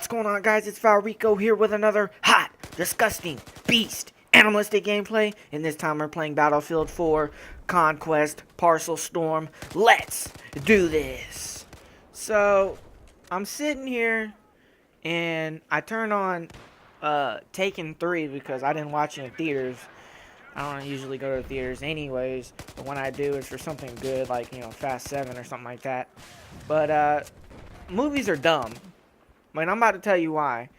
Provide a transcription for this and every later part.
What's going on, guys? It's Valrico here with another hot, disgusting, beast, animalistic gameplay. And this time we're playing Battlefield 4, Conquest, Parcel Storm. Let's do this. So, I'm sitting here, and I turned on Taken 3 because I didn't watch it in theaters. I don't usually go to the theaters anyways, but when I do, it's for something good, like, Fast 7 or something like that. But, movies are dumb. I mean, I'm about to tell you why.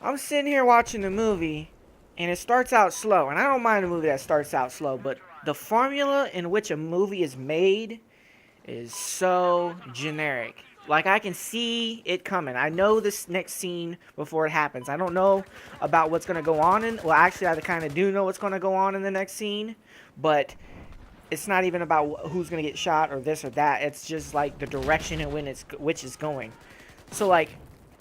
I'm sitting here watching the movie, and it starts out slow. And I don't mind a movie that starts out slow, but the formula in which a movie is made is so generic. Like, I can see it coming. I know this next scene before it happens. I don't know about what's going to go on in... Well, actually, I kind of do know what's going to go on in the next scene, but it's not even about who's going to get shot or this or that. It's just, like, the direction in which it's going. So, like...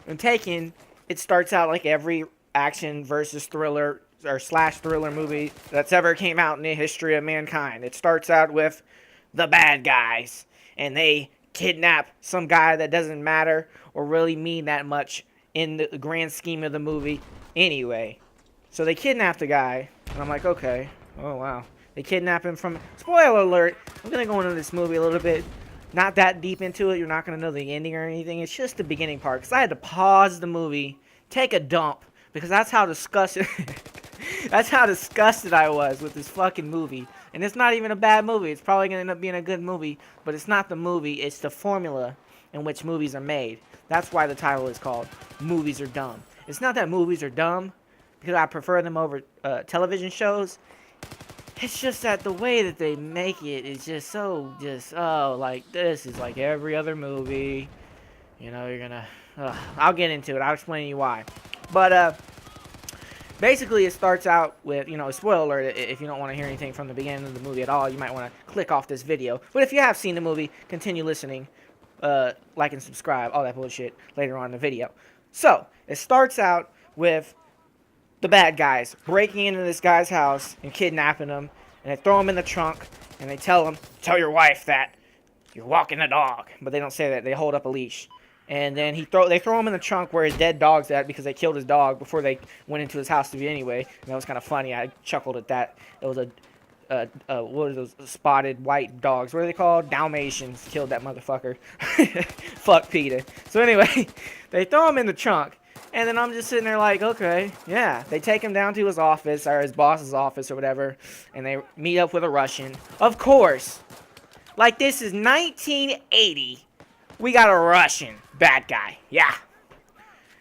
in Taken, it starts out like every action versus thriller or slash thriller movie that's ever came out in the history of mankind. It starts out with the bad guys, and they kidnap some guy that doesn't matter or really mean that much in the grand scheme of the movie anyway. So they kidnap the guy, and I'm like, okay, oh wow. They kidnap him from... Spoiler alert, I'm going to go into this movie a little bit. Not that deep into it. You're not going to know the ending or anything. It's just the beginning part. Because I had to pause the movie, take a dump. Because that's how disgusted... that's how disgusted I was with this fucking movie. And it's not even a bad movie. It's probably going to end up being a good movie. But it's not the movie. It's the formula in which movies are made. That's why the title is called Movies Are Dumb. It's not that movies are dumb. Because I prefer them over television shows. It's just that the way that they make it is just so, like, this is like every other movie. You know, you're gonna... I'll get into it. I'll explain to you why. But, basically, it starts out with, spoiler alert, if you don't want to hear anything from the beginning of the movie at all, you might want to click off this video. But if you have seen the movie, continue listening, like and subscribe, all that bullshit, later on in the video. So, it starts out with the bad guys breaking into this guy's house and kidnapping him, and they throw him in the trunk, and they tell your wife that you're walking a dog. But they don't say that. They hold up a leash. And then they throw him in the trunk where his dead dog's at, because they killed his dog before they went into his house to be anyway. And that was kind of funny. I chuckled at that. It was what are those spotted white dogs? What are they called? Dalmatians. Killed that motherfucker. Fuck PETA. So anyway, they throw him in the trunk. And then I'm just sitting there like, okay, yeah. They take him down to his office, or his boss's office, or whatever, and they meet up with a Russian. Of course. Like, this is 1980. We got a Russian bad guy. Yeah.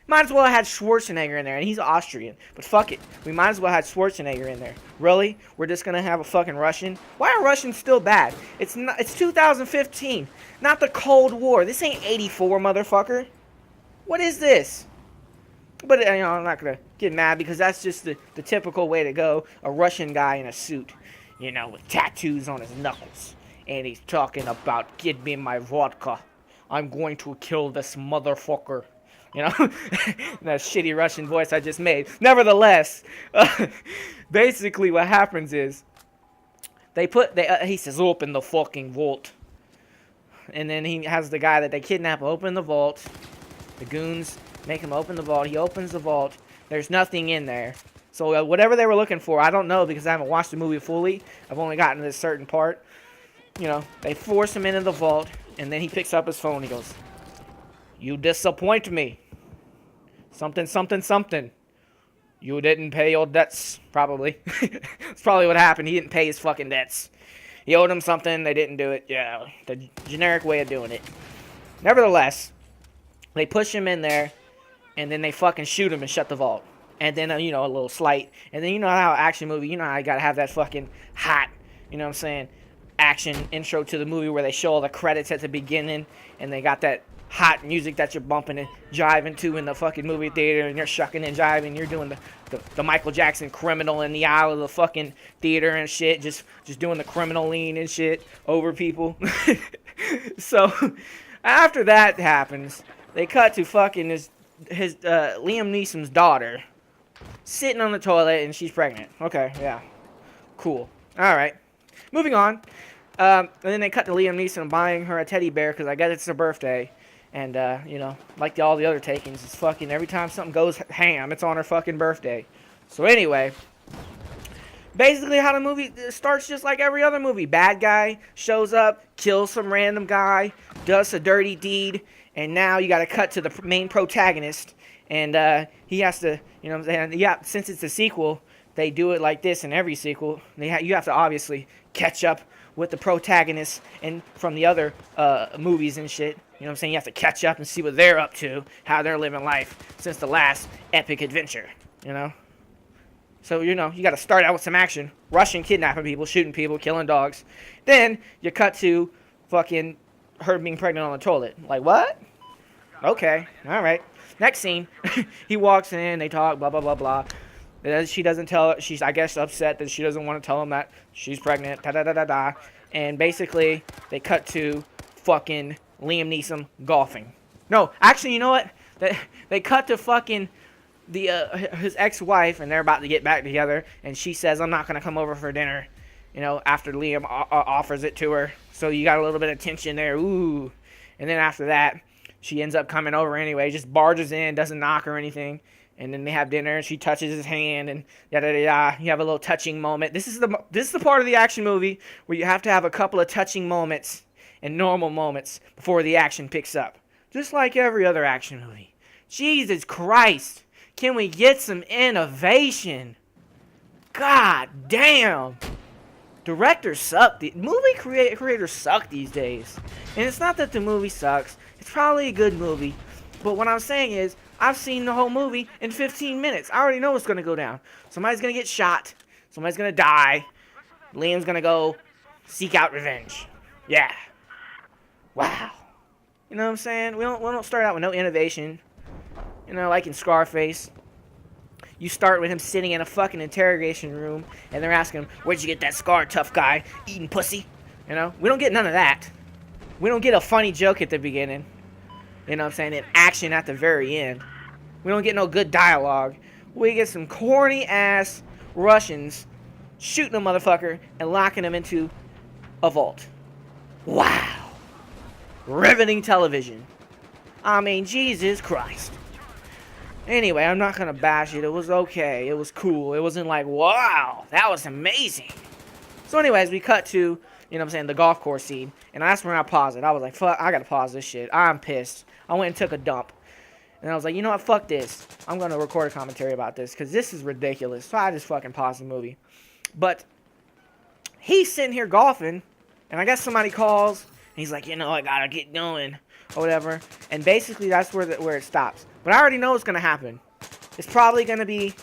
Might as well have had Schwarzenegger in there, and he's Austrian. But fuck it. We might as well have Schwarzenegger in there. Really? We're just gonna have a fucking Russian? Why are Russians still bad? It's 2015. Not the Cold War. This ain't 84, motherfucker. What is this? But, I'm not going to get mad, because that's just the typical way to go. A Russian guy in a suit, with tattoos on his knuckles. And he's talking about, give me my vodka. I'm going to kill this motherfucker. That shitty Russian voice I just made. Nevertheless, basically what happens is, he says, open the fucking vault. And then he has the guy that they kidnap open the vault. The goons make him open the vault. He opens the vault. There's nothing in there. So whatever they were looking for, I don't know, because I haven't watched the movie fully. I've only gotten to this certain part. They force him into the vault, and then he picks up his phone. He goes, "You disappoint me. Something, something, something. You didn't pay your debts." Probably. That's probably what happened. He didn't pay his fucking debts. He owed him something. They didn't do it. Yeah, the generic way of doing it. Nevertheless, they push him in there, and then they fucking shoot him and shut the vault. And then, a little slight. And then, how action movie, how you gotta have that fucking hot, action intro to the movie where they show all the credits at the beginning, and they got that hot music that you're bumping and jiving to in the fucking movie theater, and you're shucking and jiving, you're doing the Michael Jackson Criminal in the aisle of the fucking theater and shit, just doing the criminal lean and shit over people. So, after that happens, they cut to fucking his Liam Neeson's daughter sitting on the toilet, and she's pregnant. Okay, yeah. Cool. Alright. Moving on. And then they cut to Liam Neeson buying her a teddy bear, because I guess it's her birthday. And, you know, like all the other takings, it's fucking every time something goes ham, it's on her fucking birthday. So anyway, basically how the movie starts just like every other movie. Bad guy shows up, kills some random guy, does a dirty deed, and now you got to cut to the main protagonist. And he has to, you know what I'm saying? Yeah, since it's a sequel, they do it like this in every sequel. You have to obviously catch up with the protagonists and from the other movies and shit. You know what I'm saying? You have to catch up and see what they're up to, how they're living life since the last epic adventure, you know? So, you know, you got to start out with some action. Rushing, kidnapping people, shooting people, killing dogs. Then you cut to fucking her being pregnant on the toilet. Like, what? Okay, all right. Next scene, he walks in, they talk, blah, blah, blah, blah. She doesn't tell, she's, I guess, upset that she doesn't want to tell him that she's pregnant, da-da-da-da-da. And basically, they cut to fucking Liam Neeson golfing. No, actually, you know what? They cut to fucking his ex-wife, and they're about to get back together, and she says, I'm not going to come over for dinner, you know, after Liam offers it to her. So you got a little bit of tension there, ooh. And then after that, she ends up coming over anyway, just barges in, doesn't knock or anything. And then they have dinner, and she touches his hand, and yada-yada. You have a little touching moment. This is the part of the action movie where you have to have a couple of touching moments and normal moments before the action picks up. Just like every other action movie. Jesus Christ. Can we get some innovation? God damn. Directors suck. The movie creators suck these days. And it's not that the movie sucks. It's probably a good movie. But what I'm saying is, I've seen the whole movie in 15 minutes. I already know what's going to go down. Somebody's going to get shot. Somebody's going to die. Liam's going to go seek out revenge. Yeah. Wow. You know what I'm saying? We don't start out with no innovation. You know, like in Scarface. You start with him sitting in a fucking interrogation room, and they're asking him, where'd you get that scar, tough guy? Eating pussy? You know? We don't get none of that. We don't get a funny joke at the beginning. You know what I'm saying? And action at the very end. We don't get no good dialogue. We get some corny-ass Russians shooting a motherfucker and locking him into a vault. Wow. Riveting television. I mean, Jesus Christ. Anyway, I'm not going to bash it. It was okay. It was cool. It wasn't like, wow, that was amazing. So anyways, we cut to, you know what I'm saying, the golf course scene. And that's when I paused it. I was like, fuck, I got to pause this shit. I'm pissed. I went and took a dump. And I was like, you know what, fuck this. I'm going to record a commentary about this because this is ridiculous. So I just fucking paused the movie. But he's sitting here golfing, and I guess somebody calls, and he's like, you know, I got to get going, or whatever. And basically that's where it stops. But I already know what's going to happen. It's probably going to be,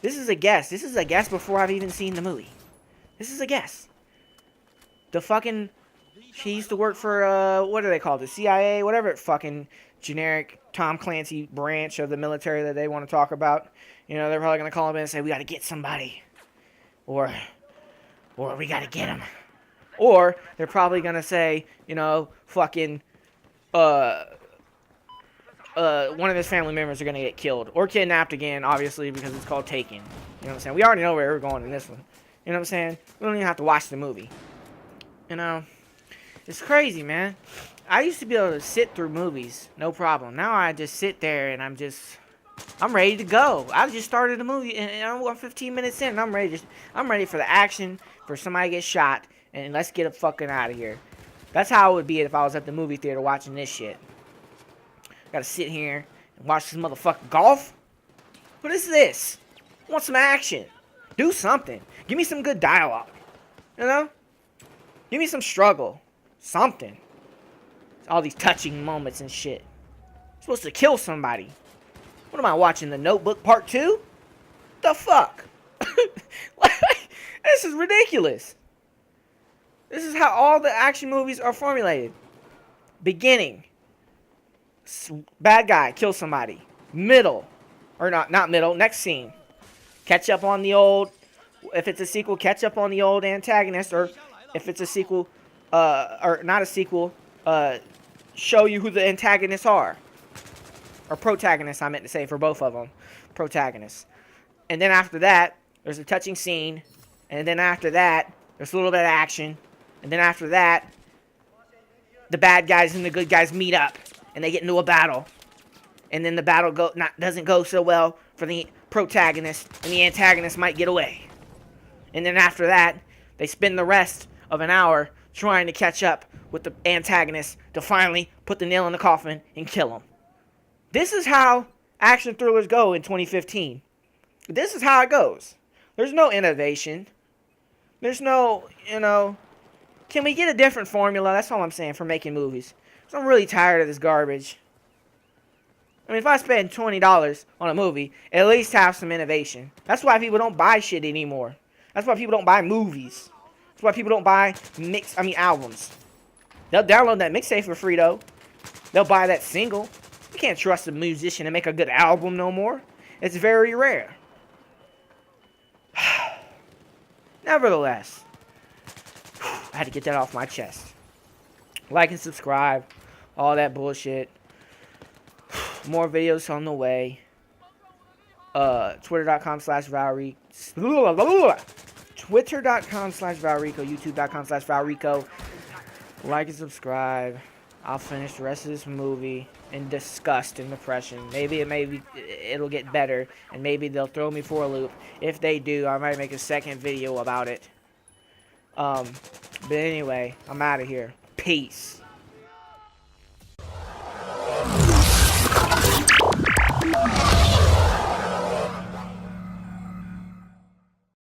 this is a guess. This is a guess before I've even seen the movie. This is a guess. The fucking, she used to work for, what do they call it? The CIA, whatever fucking generic Tom Clancy branch of the military that they want to talk about. You know, they're probably going to call him in and say, we got to get somebody. Or we got to get him. Or they're probably going to say, you know, fucking, one of his family members are going to get killed. Or kidnapped again, obviously, because it's called Taken. You know what I'm saying? We already know where we're going in this one. You know what I'm saying? We don't even have to watch the movie. You know? It's crazy, man. I used to be able to sit through movies, no problem. Now I just sit there and I'm ready to go. I just started a movie and I'm 15 minutes in and I'm ready for the action, for somebody to get shot, and let's get a fucking out of here. That's how it would be if I was at the movie theater watching this shit. Gotta sit here and watch this motherfucking golf? What is this? I want some action. Do something. Give me some good dialogue. You know? Give me some struggle. Something. All these touching moments and shit. I'm supposed to kill somebody. What am I watching? The Notebook Part 2? The fuck? This is ridiculous. This is how all the action movies are formulated. Beginning. Bad guy, kill somebody. Middle. Or not middle. Next scene. Catch up on the old. If it's a sequel, catch up on the old antagonist. Or if it's a sequel, or not a sequel, show you who the antagonists are. Or protagonists, I meant to say, for both of them. Protagonists. And then after that, there's a touching scene. And then after that, there's a little bit of action. And then after that, the bad guys and the good guys meet up. and they get into a battle. And then the battle doesn't go so well for the protagonist, and the antagonist might get away. And then after that, they spend the rest of an hour trying to catch up with the antagonist to finally put the nail in the coffin and kill him. This is how action thrillers go in 2015. This is how it goes. There's no innovation. There's no, can we get a different formula? That's all I'm saying for making movies. So I'm really tired of this garbage. I mean, if I spend $20 on a movie, at least have some innovation. That's why people don't buy shit anymore. That's why people don't buy movies. That's why people don't buy albums. They'll download that mixtape for free, though. They'll buy that single. You can't trust a musician to make a good album no more. It's very rare. Nevertheless, I had to get that off my chest. Like and subscribe. All that bullshit. More videos on the way. Twitter.com/Valrico. Twitter.com/Valrico. YouTube.com/Valrico. Like and subscribe. I'll finish the rest of this movie in disgust and depression. Maybe it'll get better, and maybe they'll throw me for a loop. If they do, I might make a second video about it. But anyway, I'm out of here. Peace.